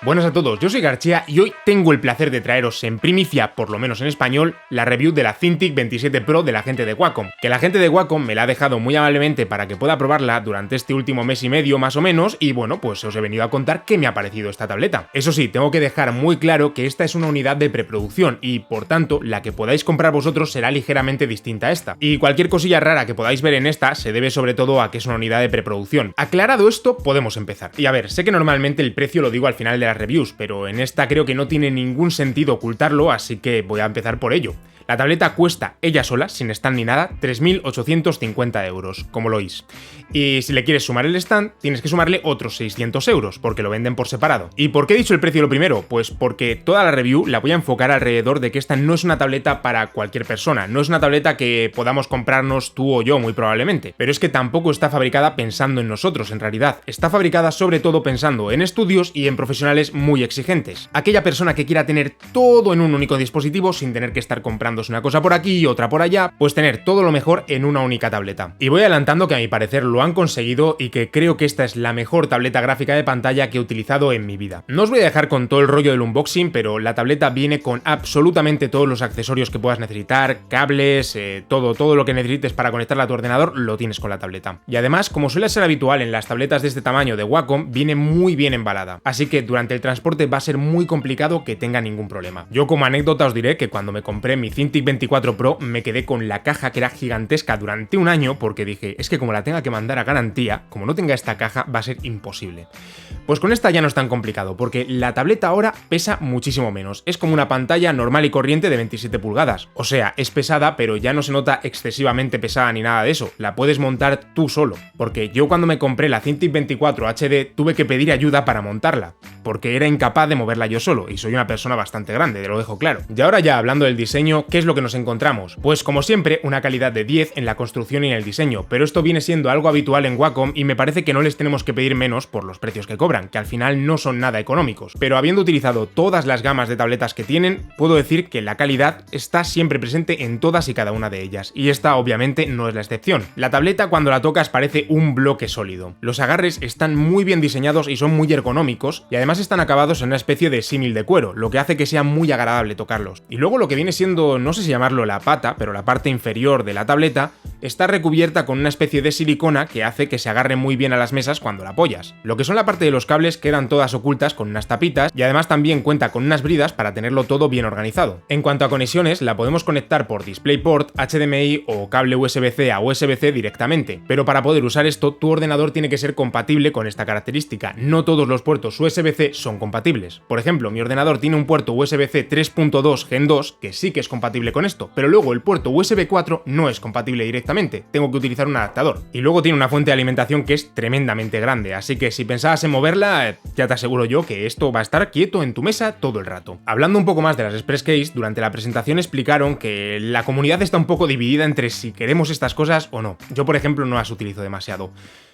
Buenas a todos, yo soy García y hoy tengo el placer de traeros en primicia, por lo menos en español, la review de la Cintiq 27 Pro de la gente de Wacom, que la gente de Wacom me la ha dejado muy amablemente para que pueda probarla durante este último mes y medio más o menos y bueno, pues os he venido a contar qué me ha parecido esta tableta. Eso sí, tengo que dejar muy claro que esta es una unidad de preproducción y por tanto la que podáis comprar vosotros será ligeramente distinta a esta. Y cualquier cosilla rara que podáis ver en esta se debe sobre todo a que es una unidad de preproducción. Aclarado esto, podemos empezar. Y a ver, sé que normalmente el precio lo digo al final de las reviews, pero en esta creo que no tiene ningún sentido ocultarlo, así que voy a empezar por ello. La tableta cuesta, ella sola, sin stand ni nada, 3.850 euros, como lo oís. Y si le quieres sumar el stand, tienes que sumarle otros 600 euros, porque lo venden por separado. ¿Y por qué he dicho el precio lo primero? Pues porque toda la review la voy a enfocar alrededor de que esta no es una tableta para cualquier persona, no es una tableta que podamos comprarnos tú o yo muy probablemente, pero es que tampoco está fabricada pensando en nosotros en realidad, está fabricada sobre todo pensando en estudios y en profesionales muy exigentes. Aquella persona que quiera tener todo en un único dispositivo sin tener que estar comprando una cosa por aquí y otra por allá, pues tener todo lo mejor en una única tableta. Y voy adelantando que a mi parecer lo han conseguido y que creo que esta es la mejor tableta gráfica de pantalla que he utilizado en mi vida. No os voy a dejar con todo el rollo del unboxing, pero la tableta viene con absolutamente todos los accesorios que puedas necesitar, cables, todo lo que necesites para conectarla a tu ordenador lo tienes con la tableta. Y además, como suele ser habitual en las tabletas de este tamaño de Wacom, viene muy bien embalada, así que durante el transporte va a ser muy complicado que tenga ningún problema. Yo como anécdota os diré que cuando me compré mi Cintiq 24 Pro me quedé con la caja que era gigantesca durante un año porque dije, es que como la tenga que mandar a garantía, como no tenga esta caja va a ser imposible. Pues con esta ya no es tan complicado porque la tableta ahora pesa muchísimo menos, es como una pantalla normal y corriente de 27 pulgadas, o sea, es pesada pero ya no se nota excesivamente pesada ni nada de eso, la puedes montar tú solo, porque yo cuando me compré la Cintiq 24 HD tuve que pedir ayuda para montarla, porque era incapaz de moverla yo solo y soy una persona bastante grande, te lo dejo claro. Y ahora ya hablando del diseño, ¿qué es lo que nos encontramos? Pues como siempre, una calidad de 10 en la construcción y en el diseño, pero esto viene siendo algo habitual en Wacom y me parece que no les tenemos que pedir menos por los precios que cobran, que al final no son nada económicos. Pero habiendo utilizado todas las gamas de tabletas que tienen, puedo decir que la calidad está siempre presente en todas y cada una de ellas, y esta obviamente no es la excepción. La tableta cuando la tocas parece un bloque sólido. Los agarres están muy bien diseñados y son muy ergonómicos, y además están acabados en una especie de símil de cuero, lo que hace que sea muy agradable tocarlos. Y luego lo que viene siendo, no sé si llamarlo la pata, pero la parte inferior de la tableta está recubierta con una especie de silicona que hace que se agarre muy bien a las mesas cuando la apoyas. Lo que son la parte de los cables quedan todas ocultas con unas tapitas y además también cuenta con unas bridas para tenerlo todo bien organizado. En cuanto a conexiones, la podemos conectar por DisplayPort, HDMI o cable USB-C a USB-C directamente, pero para poder usar esto tu ordenador tiene que ser compatible con esta característica. No todos los puertos USB-C son compatibles. Por ejemplo, mi ordenador tiene un puerto USB-C 3.2 Gen 2 que sí que es compatible con esto, pero luego el puerto USB 4 no es compatible directamente, tengo que utilizar un adaptador. Y luego tiene una fuente de alimentación que es tremendamente grande, así que si pensabas en moverla, ya te aseguro yo que esto va a estar quieto en tu mesa todo el rato. Hablando un poco más de las Express Case, durante la presentación explicaron que la comunidad está un poco dividida entre si queremos estas cosas o no. Yo, por ejemplo, no las utilizo demasiado.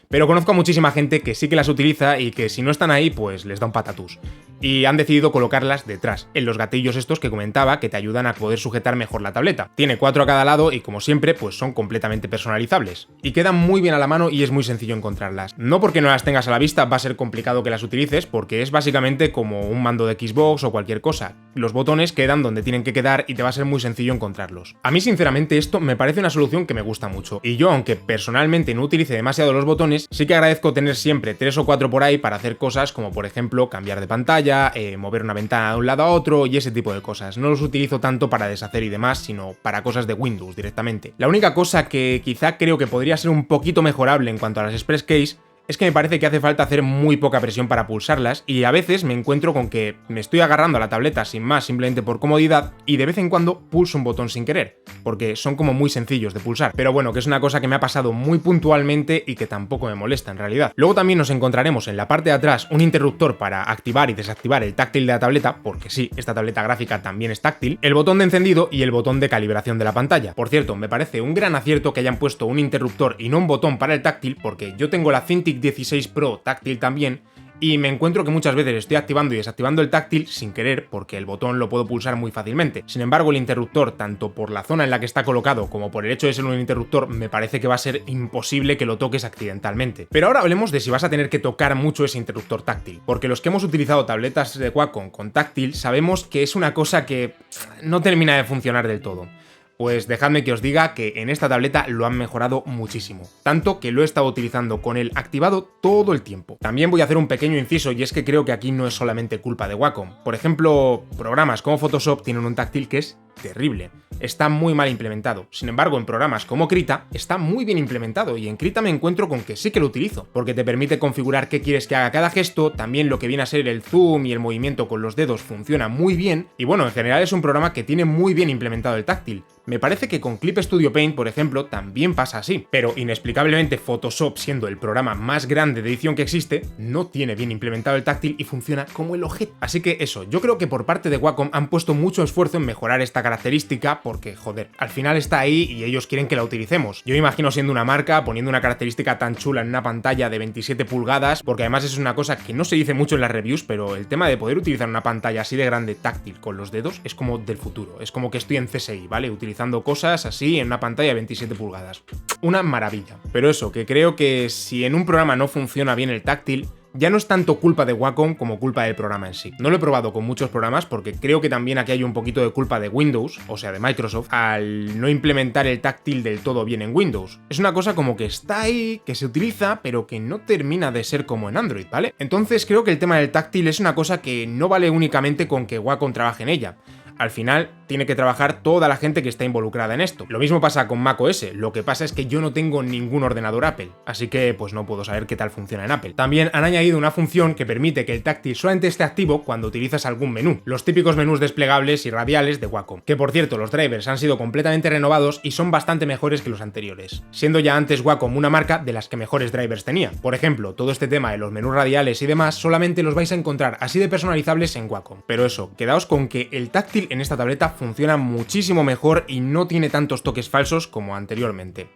Pero conozco a muchísima gente que sí que las utiliza y que si no están ahí, pues les da un patatús. Y han decidido colocarlas detrás, en los gatillos estos que comentaba que te ayudan a poder sujetar mejor la tableta. Tiene 4 a cada lado y como siempre, pues son completamente personalizables. Y quedan muy bien a la mano y es muy sencillo encontrarlas. No porque no las tengas a la vista va a ser complicado que las utilices, porque es básicamente como un mando de Xbox o cualquier cosa. Los botones quedan donde tienen que quedar y te va a ser muy sencillo encontrarlos. A mí sinceramente esto me parece una solución que me gusta mucho. Y yo, aunque personalmente no utilice demasiado los botones, sí que agradezco tener siempre 3 o 4 por ahí para hacer cosas como por ejemplo cambiar de pantalla, mover una ventana de un lado a otro y ese tipo de cosas. No los utilizo tanto para deshacer y demás, sino para cosas de Windows directamente. La única cosa que quizá creo que podría ser un poquito mejorable en cuanto a las Express Case es que me parece que hace falta hacer muy poca presión para pulsarlas y a veces me encuentro con que me estoy agarrando a la tableta sin más simplemente por comodidad y de vez en cuando pulso un botón sin querer, porque son como muy sencillos de pulsar. Pero bueno, que es una cosa que me ha pasado muy puntualmente y que tampoco me molesta en realidad. Luego también nos encontraremos en la parte de atrás un interruptor para activar y desactivar el táctil de la tableta, porque sí, esta tableta gráfica también es táctil, el botón de encendido y el botón de calibración de la pantalla. Por cierto, me parece un gran acierto que hayan puesto un interruptor y no un botón para el táctil, porque yo tengo la Cintiq 16 Pro táctil también y me encuentro que muchas veces estoy activando y desactivando el táctil sin querer, porque el botón lo puedo pulsar muy fácilmente. Sin embargo, el interruptor, tanto por la zona en la que está colocado como por el hecho de ser un interruptor, me parece que va a ser imposible que lo toques accidentalmente. Pero ahora hablemos de si vas a tener que tocar mucho ese interruptor táctil, porque los que hemos utilizado tabletas de Qualcomm con táctil sabemos que es una cosa que no termina de funcionar del todo. Pues dejadme que os diga que en esta tableta lo han mejorado muchísimo, tanto que lo he estado utilizando con él activado todo el tiempo. También voy a hacer un pequeño inciso y es que creo que aquí no es solamente culpa de Wacom. Por ejemplo, programas como Photoshop tienen un táctil que es terrible. Está muy mal implementado. Sin embargo, en programas como Krita está muy bien implementado y en Krita me encuentro con que sí que lo utilizo, porque te permite configurar qué quieres que haga cada gesto, también lo que viene a ser el zoom y el movimiento con los dedos funciona muy bien y bueno, en general es un programa que tiene muy bien implementado el táctil. Me parece que con Clip Studio Paint, por ejemplo, también pasa así, pero inexplicablemente Photoshop, siendo el programa más grande de edición que existe, no tiene bien implementado el táctil y funciona como el ojete. Así que eso, yo creo que por parte de Wacom han puesto mucho esfuerzo en mejorar esta característica porque, joder, al final está ahí y ellos quieren que la utilicemos. Yo me imagino siendo una marca, poniendo una característica tan chula en una pantalla de 27 pulgadas, porque además es una cosa que no se dice mucho en las reviews, pero el tema de poder utilizar una pantalla así de grande táctil con los dedos es como del futuro, es como que estoy en CSI, ¿vale? Utilizando cosas así en una pantalla de 27 pulgadas. Una maravilla. Pero eso, que creo que si en un programa no funciona bien el táctil, ya no es tanto culpa de Wacom como culpa del programa en sí. No lo he probado con muchos programas porque creo que también aquí hay un poquito de culpa de Windows, o sea de Microsoft, al no implementar el táctil del todo bien en Windows. Es una cosa como que está ahí, que se utiliza, pero que no termina de ser como en Android, ¿vale? Entonces creo que el tema del táctil es una cosa que no vale únicamente con que Wacom trabaje en ella. Al final tiene que trabajar toda la gente que está involucrada en esto. Lo mismo pasa con macOS, lo que pasa es que yo no tengo ningún ordenador Apple, así que pues no puedo saber qué tal funciona en Apple. También han añadido una función que permite que el táctil solamente esté activo cuando utilizas algún menú, los típicos menús desplegables y radiales de Wacom, que por cierto los drivers han sido completamente renovados y son bastante mejores que los anteriores, siendo ya antes Wacom una marca de las que mejores drivers tenía. Por ejemplo, todo este tema de los menús radiales y demás solamente los vais a encontrar así de personalizables en Wacom. Pero eso, quedaos con que el táctil en esta tableta funciona muchísimo mejor y no tiene tantos toques falsos como anteriormente.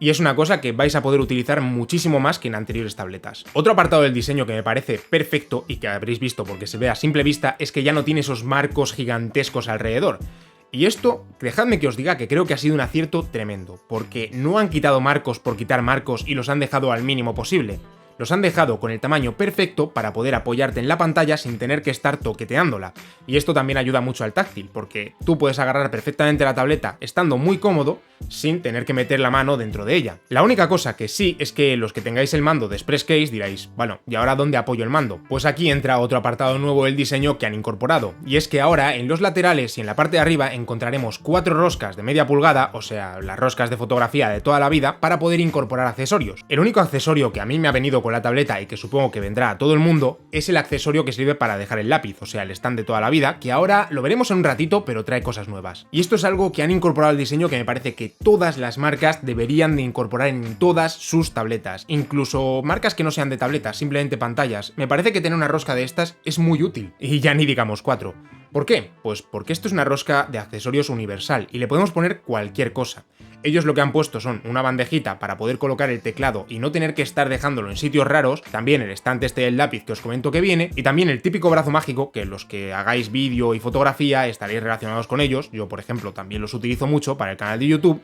Y es una cosa que vais a poder utilizar muchísimo más que en anteriores tabletas. Otro apartado del diseño que me parece perfecto y que habréis visto porque se ve a simple vista es que ya no tiene esos marcos gigantescos alrededor. Y esto, dejadme que os diga que creo que ha sido un acierto tremendo, porque no han quitado marcos por quitar marcos y los han dejado al mínimo posible. Los han dejado con el tamaño perfecto para poder apoyarte en la pantalla sin tener que estar toqueteándola. Y esto también ayuda mucho al táctil, porque tú puedes agarrar perfectamente la tableta estando muy cómodo sin tener que meter la mano dentro de ella. La única cosa que sí es que los que tengáis el mando de Express Case diréis, bueno, ¿y ahora dónde apoyo el mando? Pues aquí entra otro apartado nuevo del diseño que han incorporado, y es que ahora en los laterales y en la parte de arriba encontraremos 4 roscas de media pulgada, o sea, las roscas de fotografía de toda la vida, para poder incorporar accesorios. El único accesorio que a mí me ha venido con la tableta y que supongo que vendrá a todo el mundo es el accesorio que sirve para dejar el lápiz, o sea, el stand de toda la vida, que ahora lo veremos en un ratito, pero trae cosas nuevas. Y esto es algo que han incorporado al diseño que me parece que todas las marcas deberían de incorporar en todas sus tabletas, incluso marcas que no sean de tabletas, simplemente pantallas. Me parece que tener una rosca de estas es muy útil, y ya ni digamos 4. ¿Por qué? Pues porque esto es una rosca de accesorios universal y le podemos poner cualquier cosa. Ellos lo que han puesto son una bandejita para poder colocar el teclado y no tener que estar dejándolo en sitios raros, también el estante este del lápiz que os comento que viene, y también el típico brazo mágico, que los que hagáis vídeo y fotografía estaréis relacionados con ellos, yo por ejemplo también los utilizo mucho para el canal de YouTube,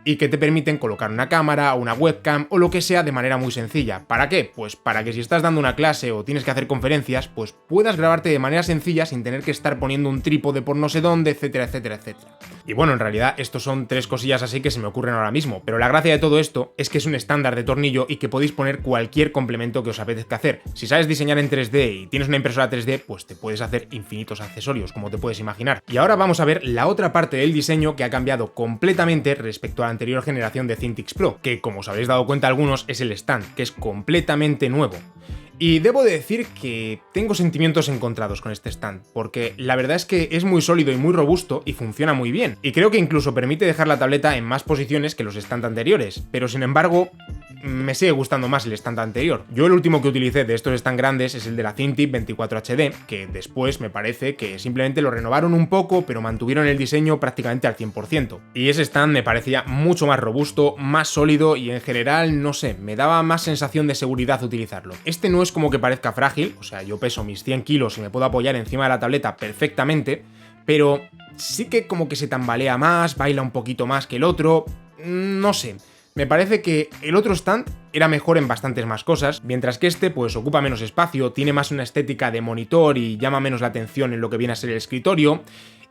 y que te permiten colocar una cámara, una webcam o lo que sea de manera muy sencilla. ¿Para qué? Pues para que si estás dando una clase o tienes que hacer conferencias, pues puedas grabarte de manera sencilla sin tener que estar poniendo un trípode por no sé dónde, etcétera, etcétera, etcétera. Y bueno, en realidad estos son 3 cosillas así que se me ocurren ahora mismo, pero la gracia de todo esto es que es un estándar de tornillo y que podéis poner cualquier complemento que os apetezca hacer. Si sabes diseñar en 3D y tienes una impresora 3D, pues te puedes hacer infinitos accesorios, como te puedes imaginar. Y ahora vamos a ver la otra parte del diseño que ha cambiado completamente respecto a la anterior generación de Cintiq Pro, que como os habréis dado cuenta algunos es el stand, que es completamente nuevo. Y debo de decir que tengo sentimientos encontrados con este stand, porque la verdad es que es muy sólido y muy robusto y funciona muy bien, y creo que incluso permite dejar la tableta en más posiciones que los stands anteriores, pero sin embargo me sigue gustando más el stand anterior. Yo el último que utilicé de estos stand grandes es el de la Cintiq 24HD, que después me parece que simplemente lo renovaron un poco, pero mantuvieron el diseño prácticamente al 100%. Y ese stand me parecía mucho más robusto, más sólido y en general, no sé, me daba más sensación de seguridad utilizarlo. Este no es como que parezca frágil, o sea, yo peso mis 100 kilos y me puedo apoyar encima de la tableta perfectamente, pero sí que como que se tambalea más, baila un poquito más que el otro, no sé. Me parece que el otro stand era mejor en bastantes más cosas, mientras que este pues ocupa menos espacio, tiene más una estética de monitor y llama menos la atención en lo que viene a ser el escritorio.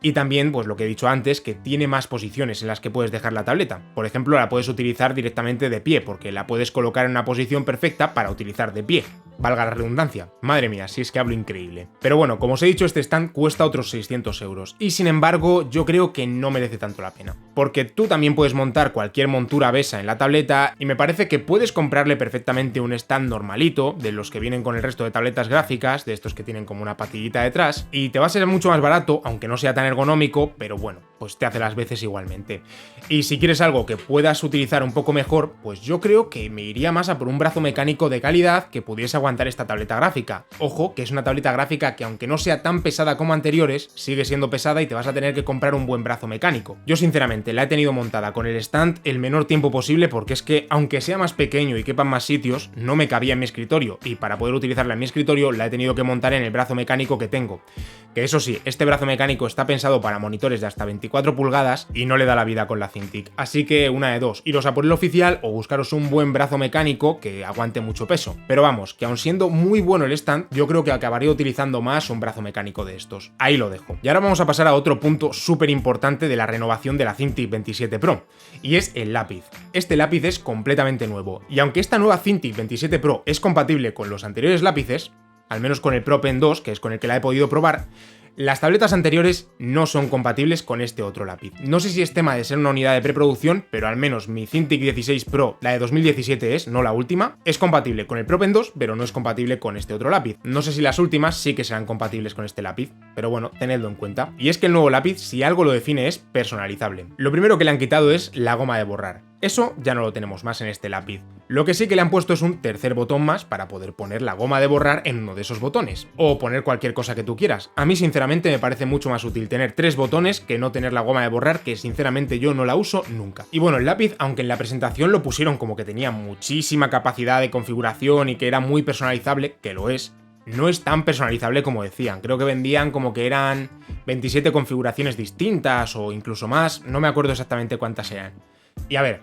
Y también, pues lo que he dicho antes, que tiene más posiciones en las que puedes dejar la tableta. Por ejemplo, la puedes utilizar directamente de pie, porque la puedes colocar en una posición perfecta para utilizar de pie. Valga la redundancia. Madre mía, si es que hablo increíble. Pero bueno, como os he dicho, este stand cuesta otros 600 euros. Y sin embargo, yo creo que no merece tanto la pena. Porque tú también puedes montar cualquier montura Besa en la tableta, y me parece que puedes comprarle perfectamente un stand normalito, de los que vienen con el resto de tabletas gráficas, de estos que tienen como una patillita detrás, y te va a ser mucho más barato, aunque no sea tan ergonómico, pero bueno, pues te hace las veces igualmente. Y si quieres algo que puedas utilizar un poco mejor, pues yo creo que me iría más a por un brazo mecánico de calidad que pudiese aguantar esta tableta gráfica. Ojo, que es una tableta gráfica que aunque no sea tan pesada como anteriores, sigue siendo pesada y te vas a tener que comprar un buen brazo mecánico. Yo sinceramente la he tenido montada con el stand el menor tiempo posible porque es que, aunque sea más pequeño y quepan más sitios, no me cabía en mi escritorio y para poder utilizarla en mi escritorio la he tenido que montar en el brazo mecánico que tengo. Que eso sí, este brazo mecánico está pensado para monitores de hasta 24 pulgadas y no le da la vida con la Cintiq. Así que una de dos, iros a por el oficial o buscaros un buen brazo mecánico que aguante mucho peso. Pero vamos, que aun siendo muy bueno el stand, yo creo que acabaría utilizando más un brazo mecánico de estos. Ahí lo dejo. Y ahora vamos a pasar a otro punto súper importante de la renovación de la Cintiq 27 Pro, y es el lápiz. Este lápiz es completamente nuevo, y aunque esta nueva Cintiq 27 Pro es compatible con los anteriores lápices, al menos con el Pro Pen 2, que es con el que la he podido probar, las tabletas anteriores no son compatibles con este otro lápiz. No sé si es tema de ser una unidad de preproducción, pero al menos mi Cintiq 16 Pro, la de 2017 no la última, es compatible con el Pro Pen 2, pero no es compatible con este otro lápiz. No sé si las últimas sí que serán compatibles con este lápiz, pero bueno, tenedlo en cuenta. Y es que el nuevo lápiz, si algo lo define, es personalizable. Lo primero que le han quitado es la goma de borrar. Eso ya no lo tenemos más en este lápiz. Lo que sí que le han puesto es un tercer botón más para poder poner la goma de borrar en uno de esos botones. O poner cualquier cosa que tú quieras. A mí sinceramente me parece mucho más útil tener 3 botones que no tener la goma de borrar, que sinceramente yo no la uso nunca. Y bueno, el lápiz, aunque en la presentación lo pusieron como que tenía muchísima capacidad de configuración y que era muy personalizable, que lo es, no es tan personalizable como decían. Creo que vendían como que eran 27 configuraciones distintas o incluso más, no me acuerdo exactamente cuántas eran. Y a ver,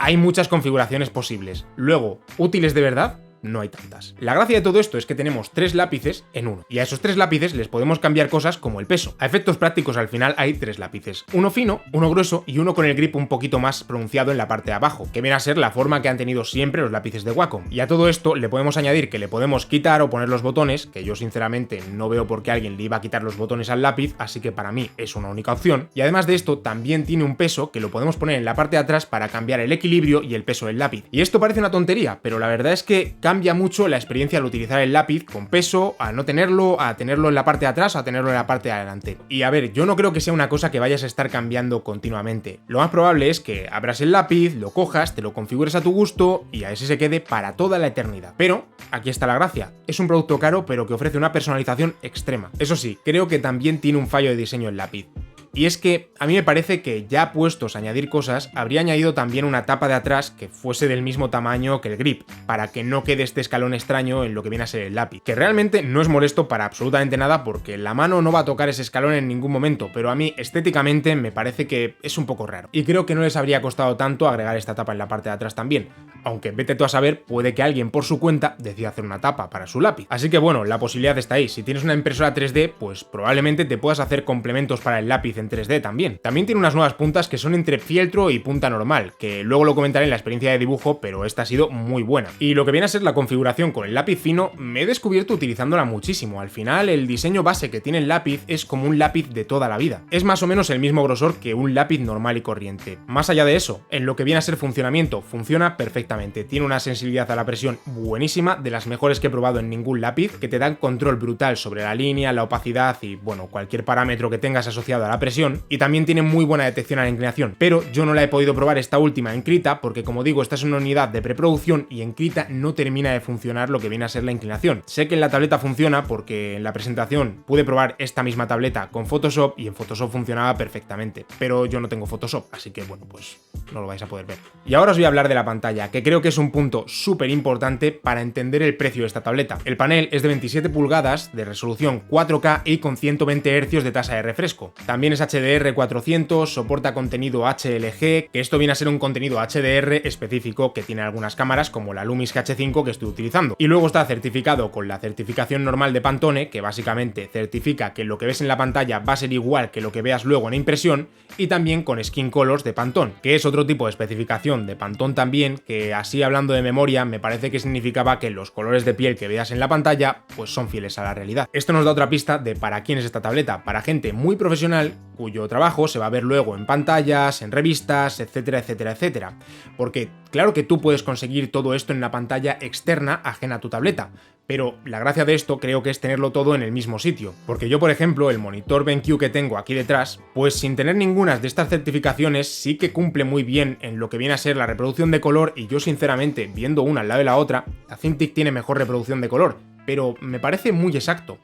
hay muchas configuraciones posibles. Luego, útiles de verdad, no hay tantas. La gracia de todo esto es que tenemos 3 lápices en uno, y a esos 3 lápices les podemos cambiar cosas como el peso. A efectos prácticos al final hay 3 lápices, uno fino, uno grueso y uno con el grip un poquito más pronunciado en la parte de abajo, que viene a ser la forma que han tenido siempre los lápices de Wacom. Y a todo esto le podemos añadir que le podemos quitar o poner los botones, que yo sinceramente no veo por qué alguien le iba a quitar los botones al lápiz, así que para mí es una única opción. Y además de esto también tiene un peso que lo podemos poner en la parte de atrás para cambiar el equilibrio y el peso del lápiz. Y esto parece una tontería, pero la verdad es que cambia mucho la experiencia al utilizar el lápiz con peso, a no tenerlo, a tenerlo en la parte de atrás o a tenerlo en la parte de adelante. Y a ver, yo no creo que sea una cosa que vayas a estar cambiando continuamente. Lo más probable es que abras el lápiz, lo cojas, te lo configures a tu gusto y a ese se quede para toda la eternidad. Pero aquí está la gracia. Es un producto caro pero que ofrece una personalización extrema. Eso sí, creo que también tiene un fallo de diseño el lápiz. Y es que a mí me parece que ya puestos a añadir cosas, habría añadido también una tapa de atrás que fuese del mismo tamaño que el grip, para que no quede este escalón extraño en lo que viene a ser el lápiz. Que realmente no es molesto para absolutamente nada porque la mano no va a tocar ese escalón en ningún momento, pero a mí estéticamente me parece que es un poco raro. Y creo que no les habría costado tanto agregar esta tapa en la parte de atrás también. Aunque vete tú a saber, puede que alguien por su cuenta decida hacer una tapa para su lápiz. Así que bueno, la posibilidad está ahí. Si tienes una impresora 3D, pues probablemente te puedas hacer complementos para el lápiz en 3D también. También tiene unas nuevas puntas que son entre fieltro y punta normal, que luego lo comentaré en la experiencia de dibujo, pero esta ha sido muy buena. Y lo que viene a ser la configuración con el lápiz fino, me he descubierto utilizándola muchísimo. Al final, el diseño base que tiene el lápiz es como un lápiz de toda la vida. Es más o menos el mismo grosor que un lápiz normal y corriente. Más allá de eso, en lo que viene a ser funcionamiento, funciona perfectamente. Tiene una sensibilidad a la presión buenísima, de las mejores que he probado en ningún lápiz, que te dan control brutal sobre la línea, la opacidad y, bueno, cualquier parámetro que tengas asociado a la presión. impresión y también tiene muy buena detección a la inclinación, pero yo no la he podido probar esta última en Krita porque, como digo, esta es una unidad de preproducción y en Krita no termina de funcionar lo que viene a ser la inclinación. Sé que en la tableta funciona porque en la presentación pude probar esta misma tableta con Photoshop y en Photoshop funcionaba perfectamente, pero yo no tengo Photoshop, así que bueno, pues no lo vais a poder ver. Y ahora os voy a hablar de la pantalla, que creo que es un punto súper importante para entender el precio de esta tableta. El panel es de 27 pulgadas, de resolución 4K y con 120 Hz de tasa de refresco. También es HDR400, soporta contenido HLG, que esto viene a ser un contenido HDR específico que tiene algunas cámaras como la Lumix GH5 que estoy utilizando. Y luego está certificado con la certificación normal de Pantone, que básicamente certifica que lo que ves en la pantalla va a ser igual que lo que veas luego en impresión, y también con Skin Colors de Pantone, que es otro tipo de especificación de Pantone también, que así hablando de memoria me parece que significaba que los colores de piel que veas en la pantalla pues son fieles a la realidad. Esto nos da otra pista de para quién es esta tableta, para gente muy profesional cuyo trabajo se va a ver luego en pantallas, en revistas, etcétera, etcétera, etcétera. Porque claro que tú puedes conseguir todo esto en una pantalla externa ajena a tu tableta, pero la gracia de esto creo que es tenerlo todo en el mismo sitio. Porque yo, por ejemplo, el monitor BenQ que tengo aquí detrás, pues sin tener ninguna de estas certificaciones sí que cumple muy bien en lo que viene a ser la reproducción de color y yo sinceramente, viendo una al lado de la otra, la Cintiq tiene mejor reproducción de color, pero me parece muy exacto.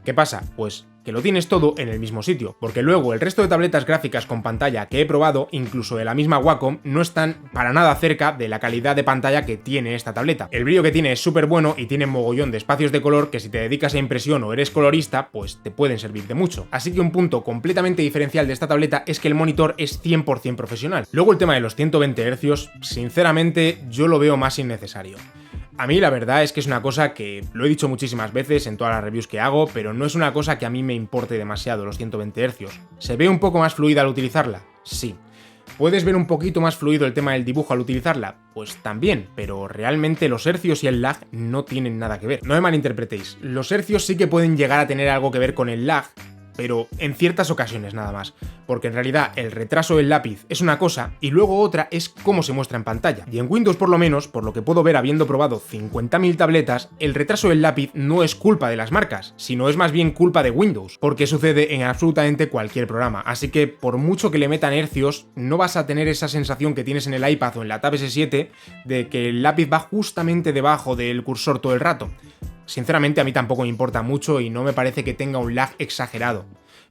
¿Qué pasa? Pues que lo tienes todo en el mismo sitio, porque luego el resto de tabletas gráficas con pantalla que he probado, incluso de la misma Wacom, no están para nada cerca de la calidad de pantalla que tiene esta tableta. El brillo que tiene es súper bueno y tiene mogollón de espacios de color que si te dedicas a impresión o eres colorista, pues te pueden servir de mucho. Así que un punto completamente diferencial de esta tableta es que el monitor es 100% profesional. Luego el tema de los 120 Hz, sinceramente yo lo veo más innecesario. A mí la verdad es que es una cosa que lo he dicho muchísimas veces en todas las reviews que hago, pero no es una cosa que a mí me importe demasiado los 120 Hz. ¿Se ve un poco más fluida al utilizarla? Sí. ¿Puedes ver un poquito más fluido el tema del dibujo al utilizarla? Pues también, pero realmente los hercios y el lag no tienen nada que ver. No me malinterpretéis, los hercios sí que pueden llegar a tener algo que ver con el lag, pero en ciertas ocasiones nada más, porque en realidad el retraso del lápiz es una cosa y luego otra es cómo se muestra en pantalla. Y en Windows por lo menos, por lo que puedo ver habiendo probado 50.000 tabletas, el retraso del lápiz no es culpa de las marcas, sino es más bien culpa de Windows, porque sucede en absolutamente cualquier programa, así que por mucho que le metan hercios, no vas a tener esa sensación que tienes en el iPad o en la Tab S7 de que el lápiz va justamente debajo del cursor todo el rato. Sinceramente a mí tampoco me importa mucho y no me parece que tenga un lag exagerado.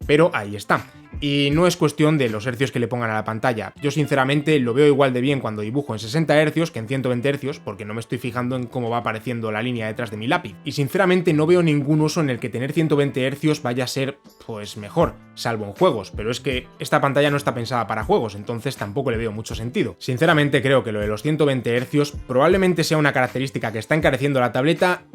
Pero ahí está. Y no es cuestión de los hercios que le pongan a la pantalla. Yo sinceramente lo veo igual de bien cuando dibujo en 60 Hz que en 120 Hz porque no me estoy fijando en cómo va apareciendo la línea detrás de mi lápiz. Y sinceramente no veo ningún uso en el que tener 120 Hz vaya a ser pues mejor, salvo en juegos, pero es que esta pantalla no está pensada para juegos, entonces tampoco le veo mucho sentido. Sinceramente creo que lo de los 120 Hz probablemente sea una característica que está encareciendo la tableta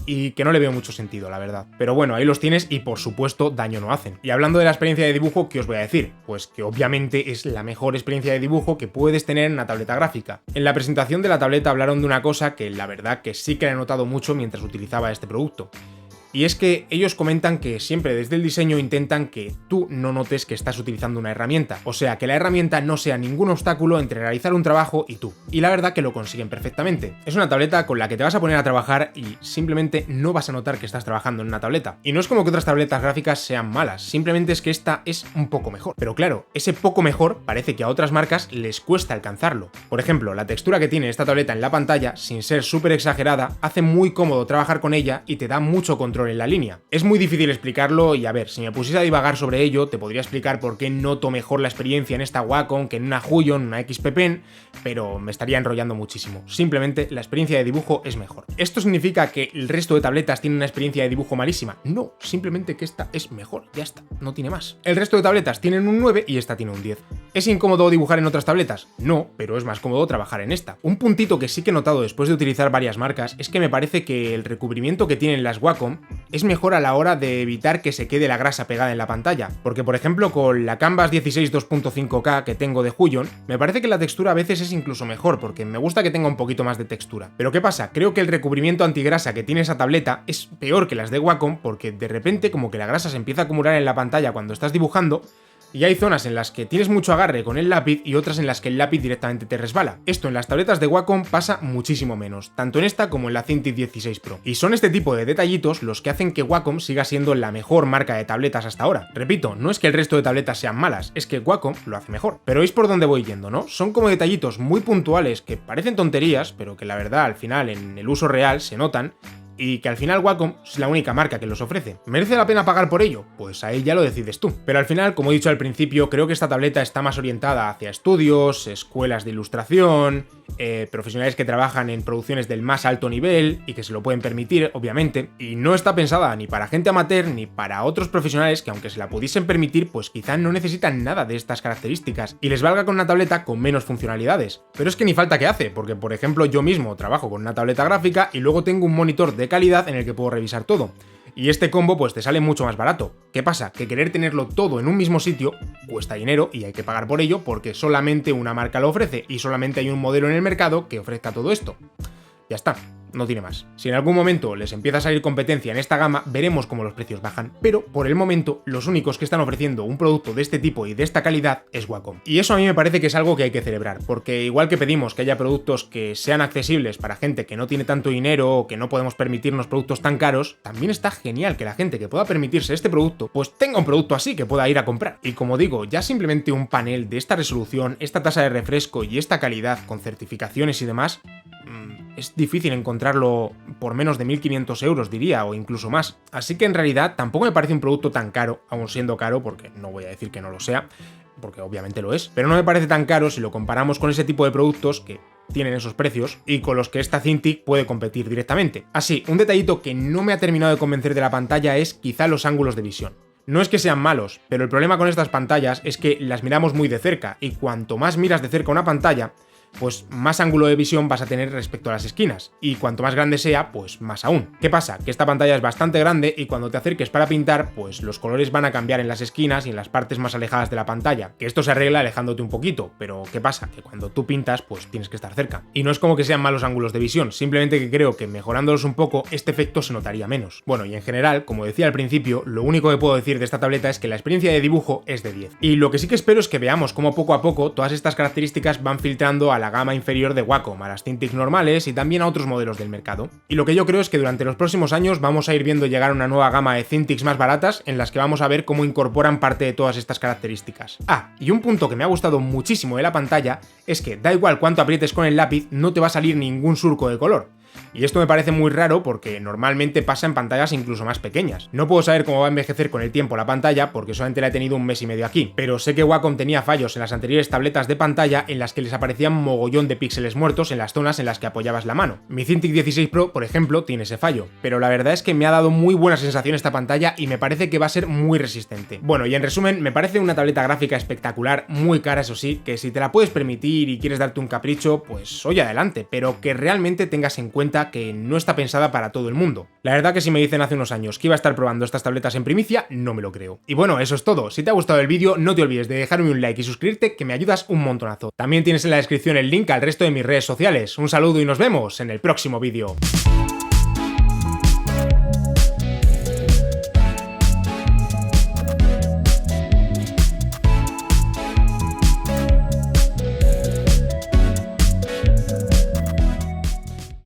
y que no le veo mucho sentido, la verdad. Pero bueno, ahí los tienes y por supuesto daño no hacen. Y hablando de la experiencia de dibujo, ¿qué os voy a decir? Pues que obviamente es la mejor experiencia de dibujo que puedes tener en una tableta gráfica. En la presentación de la tableta hablaron de una cosa que la verdad que sí que he notado mucho mientras utilizaba este producto. Y es que ellos comentan que siempre desde el diseño intentan que tú no notes que estás utilizando una herramienta, o sea, que la herramienta no sea ningún obstáculo entre realizar un trabajo y tú. Y la verdad que lo consiguen perfectamente. Es una tableta con la que te vas a poner a trabajar y simplemente no vas a notar que estás trabajando en una tableta. Y no es como que otras tabletas gráficas sean malas, simplemente es que esta es un poco mejor. Pero claro, ese poco mejor parece que a otras marcas les cuesta alcanzarlo. Por ejemplo, la textura que tiene esta tableta en la pantalla, sin ser súper exagerada, hace muy cómodo trabajar con ella y te da mucho control en la línea. Es muy difícil explicarlo y a ver, si me pusiese a divagar sobre ello, te podría explicar por qué noto mejor la experiencia en esta Wacom que en una Huion, una XP Pen, pero me estaría enrollando muchísimo. Simplemente la experiencia de dibujo es mejor. ¿Esto significa que el resto de tabletas tienen una experiencia de dibujo malísima? No, simplemente que esta es mejor, ya está, no tiene más. El resto de tabletas tienen un 9 y esta tiene un 10. ¿Es incómodo dibujar en otras tabletas? No, pero es más cómodo trabajar en esta. Un puntito que sí que he notado después de utilizar varias marcas es que me parece que el recubrimiento que tienen las Wacom es mejor a la hora de evitar que se quede la grasa pegada en la pantalla, porque por ejemplo con la Canvas 16 2.5K que tengo de Huion, me parece que la textura a veces es incluso mejor, porque me gusta que tenga un poquito más de textura. Pero ¿qué pasa? Creo que el recubrimiento antigrasa que tiene esa tableta es peor que las de Wacom, porque de repente como que la grasa se empieza a acumular en la pantalla cuando estás dibujando, Y hay zonas en las que tienes mucho agarre con el lápiz y otras en las que el lápiz directamente te resbala. Esto en las tabletas de Wacom pasa muchísimo menos, tanto en esta como en la Cintiq 16 Pro. Y son este tipo de detallitos los que hacen que Wacom siga siendo la mejor marca de tabletas hasta ahora. Repito, no es que el resto de tabletas sean malas, es que Wacom lo hace mejor. Pero veis por dónde voy yendo, ¿no? Son como detallitos muy puntuales que parecen tonterías, pero que la verdad al final en el uso real se notan, y que al final Wacom es la única marca que los ofrece. ¿Merece la pena pagar por ello? Pues ahí ya lo decides tú. Pero al final, como he dicho al principio, creo que esta tableta está más orientada hacia estudios, escuelas de ilustración, profesionales que trabajan en producciones del más alto nivel y que se lo pueden permitir, obviamente, y no está pensada ni para gente amateur ni para otros profesionales que, aunque se la pudiesen permitir, pues quizá no necesitan nada de estas características y les valga con una tableta con menos funcionalidades. Pero es que ni falta que hace, porque por ejemplo yo mismo trabajo con una tableta gráfica y luego tengo un monitor de calidad en el que puedo revisar todo. Y este combo pues te sale mucho más barato. ¿Qué pasa? Que querer tenerlo todo en un mismo sitio cuesta dinero y hay que pagar por ello porque solamente una marca lo ofrece y solamente hay un modelo en el mercado que ofrezca todo esto. Ya está. No tiene más. Si en algún momento les empieza a salir competencia en esta gama, veremos cómo los precios bajan, pero por el momento los únicos que están ofreciendo un producto de este tipo y de esta calidad es Wacom. Y eso a mí me parece que es algo que hay que celebrar, porque igual que pedimos que haya productos que sean accesibles para gente que no tiene tanto dinero o que no podemos permitirnos productos tan caros, también está genial que la gente que pueda permitirse este producto, pues tenga un producto así que pueda ir a comprar. Y como digo, ya simplemente un panel de esta resolución, esta tasa de refresco y esta calidad con certificaciones y demás, es difícil encontrarlo por menos de 1.500 euros, diría, o incluso más. Así que en realidad tampoco me parece un producto tan caro, aun siendo caro, porque no voy a decir que no lo sea, porque obviamente lo es, pero no me parece tan caro si lo comparamos con ese tipo de productos que tienen esos precios y con los que esta Cintiq puede competir directamente. Así, un detallito que no me ha terminado de convencer de la pantalla es quizá los ángulos de visión. No es que sean malos, pero el problema con estas pantallas es que las miramos muy de cerca y cuanto más miras de cerca una pantalla, pues más ángulo de visión vas a tener respecto a las esquinas, y cuanto más grande sea, pues más aún. ¿Qué pasa? Que esta pantalla es bastante grande y cuando te acerques para pintar, pues los colores van a cambiar en las esquinas y en las partes más alejadas de la pantalla, que esto se arregla alejándote un poquito, pero ¿qué pasa? Que cuando tú pintas, pues tienes que estar cerca. Y no es como que sean malos ángulos de visión, simplemente que creo que mejorándolos un poco, este efecto se notaría menos. Bueno, y en general, como decía al principio, lo único que puedo decir de esta tableta es que la experiencia de dibujo es de 10. Y lo que sí que espero es que veamos cómo poco a poco todas estas características van filtrando a la gama inferior de Wacom, a las Cintiq normales y también a otros modelos del mercado. Y lo que yo creo es que durante los próximos años vamos a ir viendo llegar una nueva gama de Cintiqs más baratas en las que vamos a ver cómo incorporan parte de todas estas características. Ah, y un punto que me ha gustado muchísimo de la pantalla es que da igual cuánto aprietes con el lápiz, no te va a salir ningún surco de color. Y esto me parece muy raro porque normalmente pasa en pantallas incluso más pequeñas. No puedo saber cómo va a envejecer con el tiempo la pantalla porque solamente la he tenido un mes y medio aquí, pero sé que Wacom tenía fallos en las anteriores tabletas de pantalla en las que les aparecían mogollón de píxeles muertos en las zonas en las que apoyabas la mano. Mi Cintiq 16 Pro, por ejemplo, tiene ese fallo, pero la verdad es que me ha dado muy buena sensación esta pantalla y me parece que va a ser muy resistente. Bueno, y en resumen, me parece una tableta gráfica espectacular, muy cara eso sí, que si te la puedes permitir y quieres darte un capricho, pues oye adelante, pero que realmente tengas en cuenta que no está pensada para todo el mundo. La verdad que si me dicen hace unos años que iba a estar probando estas tabletas en primicia, no me lo creo. Y bueno, eso es todo. Si te ha gustado el vídeo, no te olvides de dejarme un like y suscribirte, que me ayudas un montonazo. También tienes en la descripción el link al resto de mis redes sociales. Un saludo y nos vemos en el próximo vídeo.